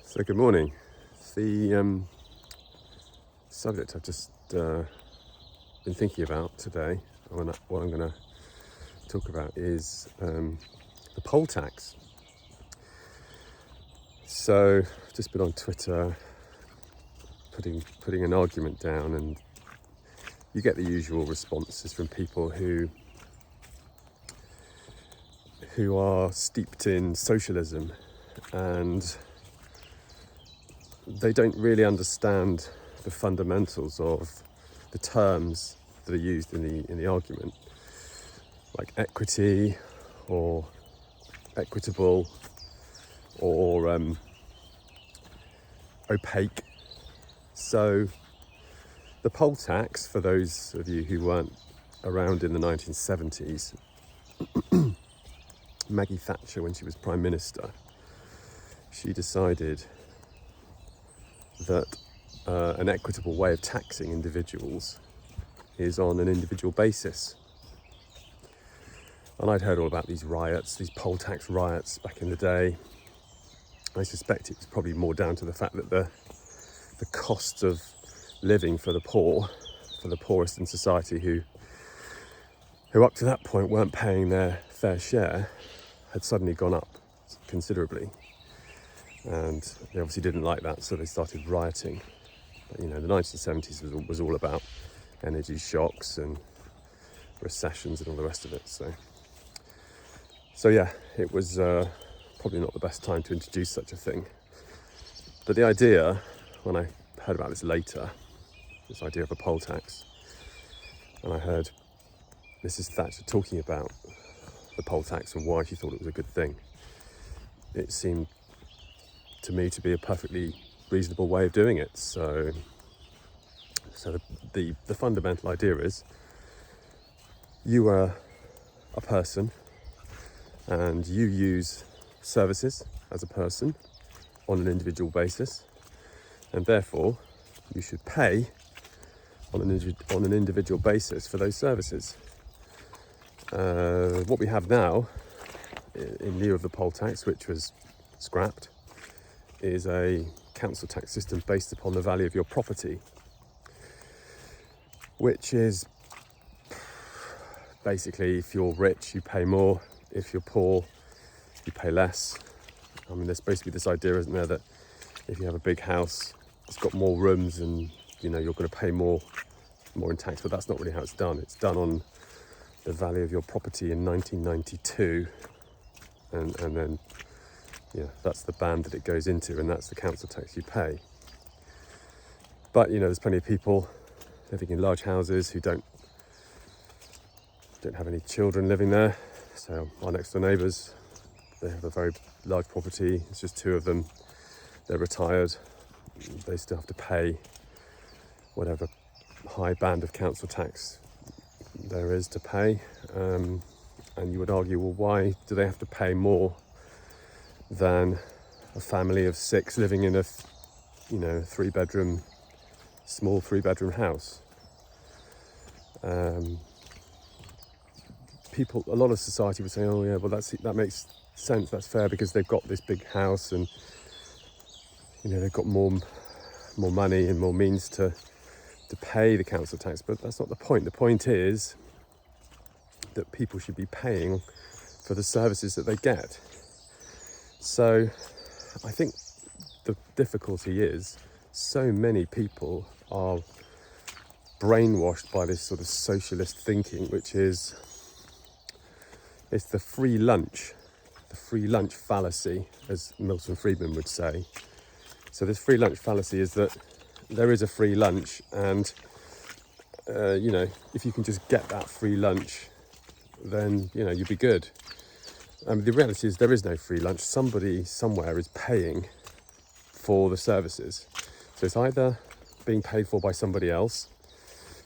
So good morning. The subject I've just been thinking about today, what I'm going to talk about is the poll tax. So I've just been on Twitter putting an argument down, and you get the usual responses from people who are steeped in socialism, and they don't really understand the fundamentals of the terms that are used in the argument, like equity or equitable or opaque. So the poll tax, for those of you who weren't around in the 1970s, Maggie Thatcher, when she was Prime Minister, she decided that an equitable way of taxing individuals is on an individual basis. And I'd heard all about these riots, these poll tax riots back in the day. I suspect it was probably more down to the fact that the cost of living for the poor, for the poorest in society who up to that point weren't paying their fair share, had suddenly gone up considerably. And they obviously didn't like that, so they started rioting. But, the 1970s was all about energy shocks and recessions and all the rest of it. So yeah, it was probably not the best time to introduce such a thing. But the idea, when I heard about this later, this idea of a poll tax, and I heard Mrs. Thatcher talking about the poll tax and why she thought it was a good thing, it seemed to me to be a perfectly reasonable way of doing it. So the fundamental idea is you are a person and you use services as a person on an individual basis, and therefore you should pay on an individual basis for those services. What we have now, in lieu of the poll tax, which was scrapped, is a council tax system based upon the value of your property, which is basically, if you're rich, you pay more. If you're poor, you pay less. I mean, there's supposed to be this idea, isn't there, that if you have a big house, it's got more rooms and, you're going to pay more in tax, but that's not really how it's done. It's done on the value of your property in 1992, and then that's the band that it goes into, and that's the council tax you pay. But there's plenty of people living in large houses who don't have any children living there. So our next door neighbours, they have a very large property. It's just two of them. They're retired. They still have to pay whatever high band of council tax there is to pay. And you would argue, well, why do they have to pay more than a family of six living in a small three-bedroom house? A lot of society would say, oh yeah, well that makes sense, that's fair, because they've got this big house and they've got more money and more means to pay the council tax. But that's not the point. The point is that people should be paying for the services that they get. So I think the difficulty is so many people are brainwashed by this sort of socialist thinking, which is, it's the free lunch fallacy, as Milton Friedman would say. So this free lunch fallacy is that there is a free lunch, and if you can just get that free lunch, then you'll be good. The reality is there is no free lunch. Somebody somewhere is paying for the services. So it's either being paid for by somebody else.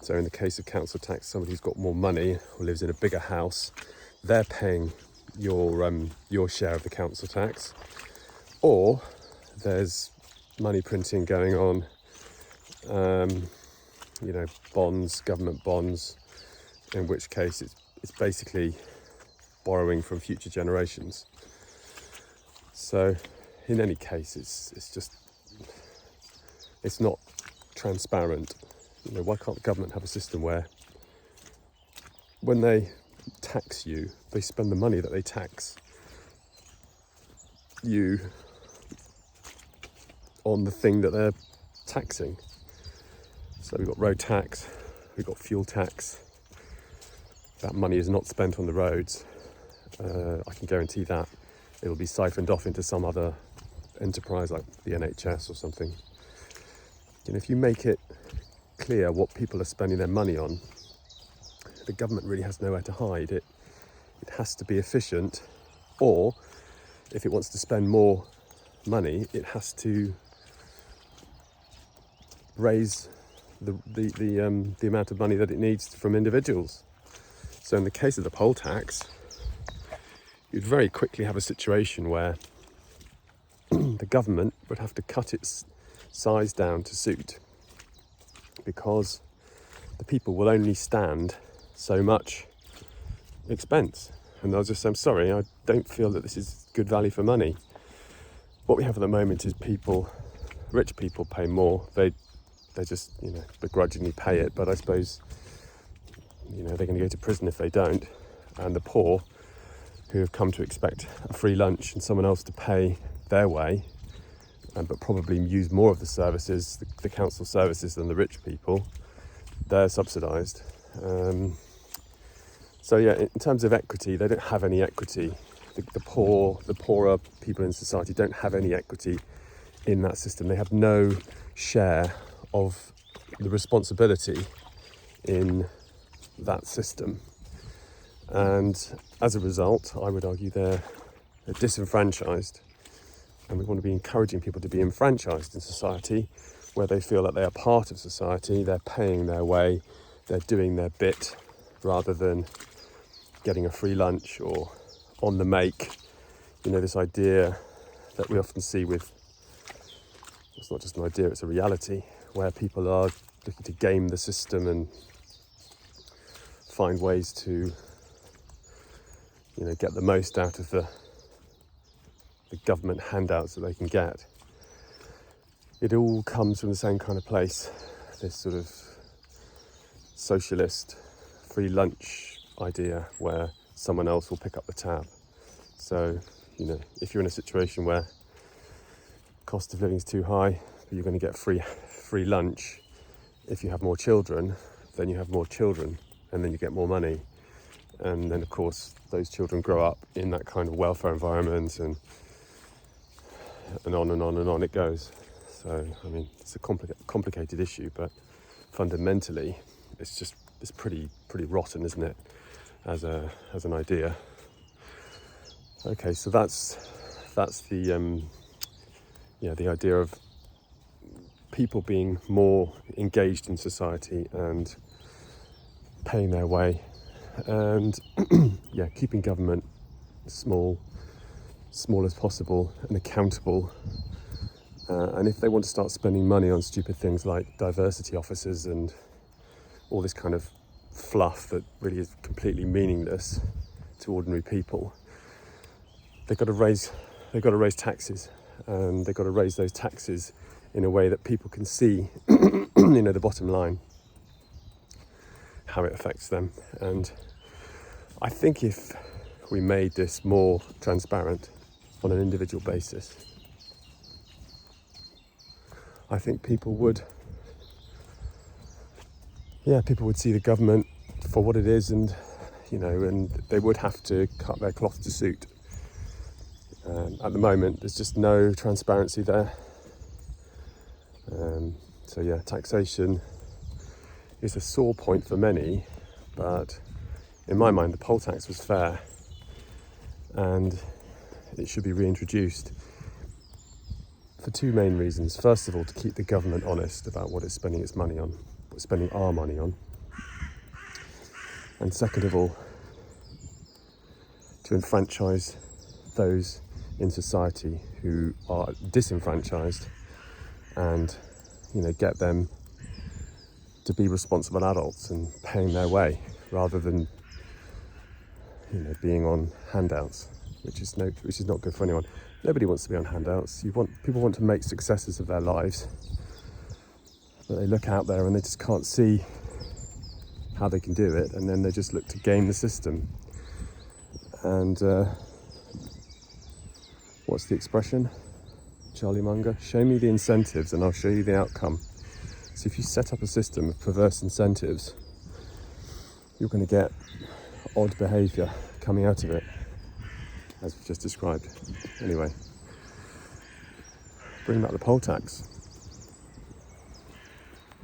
So in the case of council tax, somebody who's got more money or lives in a bigger house, they're paying your share of the council tax. Or there's money printing going on, bonds, government bonds, in which case it's basically borrowing from future generations. So in any case, it's not transparent. Why can't the government have a system where when they tax you, they spend the money that they tax you on the thing that they're taxing? So we've got road tax, we've got fuel tax. That money is not spent on the roads. I can guarantee that it'll be siphoned off into some other enterprise like the NHS or something. If you make it clear what people are spending their money on, the government really has nowhere to hide. It has to be efficient, or if it wants to spend more money, it has to raise the amount of money that it needs from individuals. So in the case of the poll tax, you'd very quickly have a situation where the government would have to cut its size down to suit, because the people will only stand so much expense. And they'll just say, I'm sorry, I don't feel that this is good value for money. What we have at the moment is rich people pay more. They just, begrudgingly pay it, but I suppose, they're going to go to prison if they don't. And the poor, who have come to expect a free lunch and someone else to pay their way, but probably use more of the services, the council services, than the rich people, they're subsidised. So yeah, in terms of equity, they don't have any equity. The poorer people in society don't have any equity in that system. They have no share of the responsibility in that system. And as a result, I would argue they're disenfranchised. And we want to be encouraging people to be enfranchised in society, where they feel that they are part of society, they're paying their way, they're doing their bit, rather than getting a free lunch or on the make. This idea that we often see it's not just an idea, it's a reality, where people are looking to game the system and find ways to, get the most out of the government handouts that they can get. It all comes from the same kind of place, this sort of socialist free lunch idea where someone else will pick up the tab. So, if you're in a situation where cost of living is too high, but you're going to get free lunch, if you have more children, then you have more children, and then you get more money. And then, of course, those children grow up in that kind of welfare environment, and on and on and on it goes. So, it's a complicated issue, but fundamentally, it's pretty rotten, isn't it, as an idea? Okay, so that's the the idea of people being more engaged in society and paying their way, and keeping government small as possible and accountable. And if they want to start spending money on stupid things like diversity officers and all this kind of fluff that really is completely meaningless to ordinary people, they've got to raise taxes, and they've got to raise those taxes in a way that people can see, the bottom line, how it affects them. And I think if we made this more transparent on an individual basis, I think people would see the government for what it is, and and they would have to cut their cloth to suit. At the moment, there's just no transparency there. Taxation is a sore point for many, but in my mind, the poll tax was fair, and it should be reintroduced for two main reasons. First of all, to keep the government honest about what it's spending its money on, what it's spending our money on. And second of all, to enfranchise those in society who are disenfranchised, and get them to be responsible adults and paying their way, rather than being on handouts, which is not good for anyone. Nobody wants to be on handouts. People want to make successes of their lives, but they look out there and they just can't see how they can do it, and then they just look to game the system. And what's the expression? Charlie Munger, show me the incentives and I'll show you the outcome. So if you set up a system of perverse incentives, you're going to get odd behaviour coming out of it, as we've just described. Anyway, bring back the poll tax.